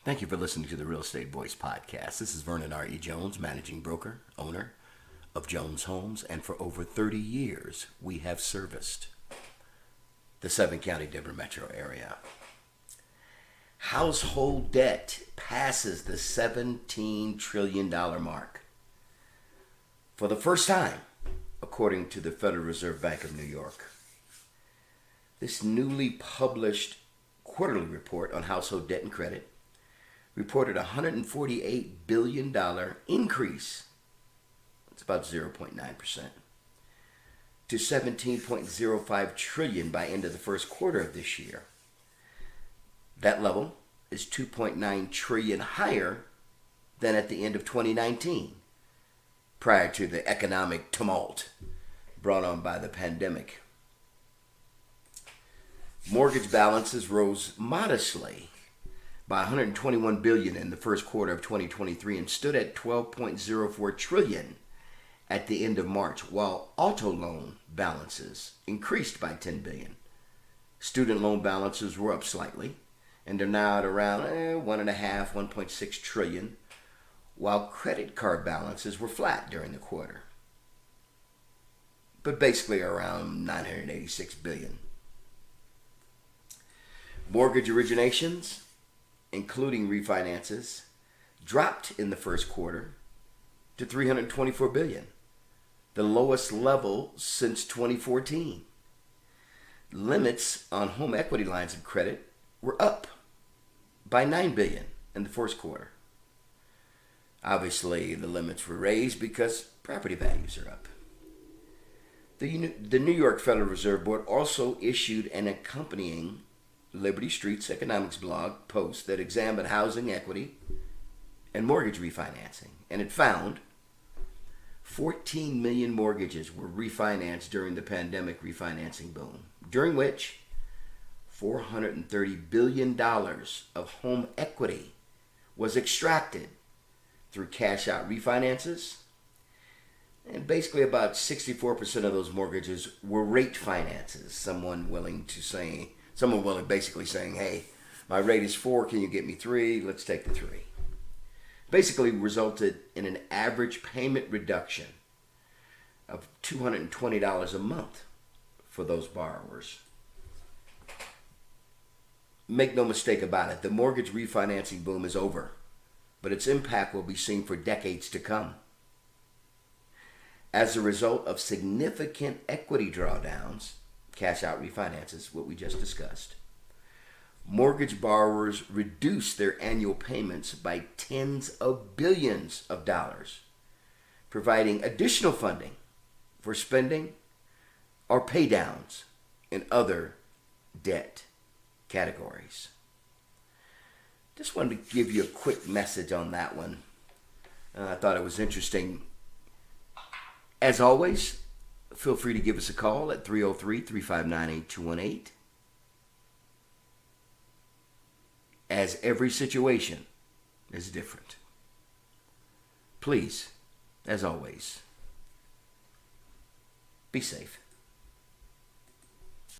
Thank you for listening to the Real Estate Voice podcast. This is Vernon R.E. Jones, managing broker, owner of Jones Homes, and for over 30 years, we have serviced the 7-county Denver metro area. Household debt passes the $17 trillion mark for the first time, according to the Federal Reserve Bank of New York. This newly published quarterly report on household debt and credit reported a $148 billion increase, it's about 0.9%, to $17.05 trillion by end of the first quarter of this year. That level is $2.9 trillion higher than at the end of 2019, prior to the economic tumult brought on by the pandemic. Mortgage balances rose modestly by $121 billion in the first quarter of 2023 and stood at $12.04 trillion at the end of March, while auto loan balances increased by $10 billion. Student loan balances were up slightly, and they're now at around $1.6 trillion, while credit card balances were flat during the quarter, but basically around $986 billion. Mortgage originations, including refinances, dropped in the first quarter to $324 billion, the lowest level since 2014. Limits on home equity lines of credit were up by $9 billion in the first quarter. Obviously, the limits were raised because property values are up. The New York Federal Reserve Board also issued an accompanying Liberty Street's economics blog post that examined housing equity and mortgage refinancing, and it found 14 million mortgages were refinanced during the pandemic refinancing boom, during which $430 billion of home equity was extracted through cash-out refinances, and basically about 64% of those mortgages were rate finances, someone basically saying, hey, my rate is 4, can you get me 3? Let's take the 3. Basically resulted in an average payment reduction of $220 a month for those borrowers. Make no mistake about it, the mortgage refinancing boom is over, but its impact will be seen for decades to come. As a result of significant equity drawdowns, cash-out refinances, what we just discussed, mortgage borrowers reduce their annual payments by tens of billions of dollars, providing additional funding for spending or pay downs in other debt categories. Just wanted to give you a quick message on that one. I thought it was interesting. As always, feel free to give us a call at 303-359-8218. As every situation is different. Please, as always, be safe.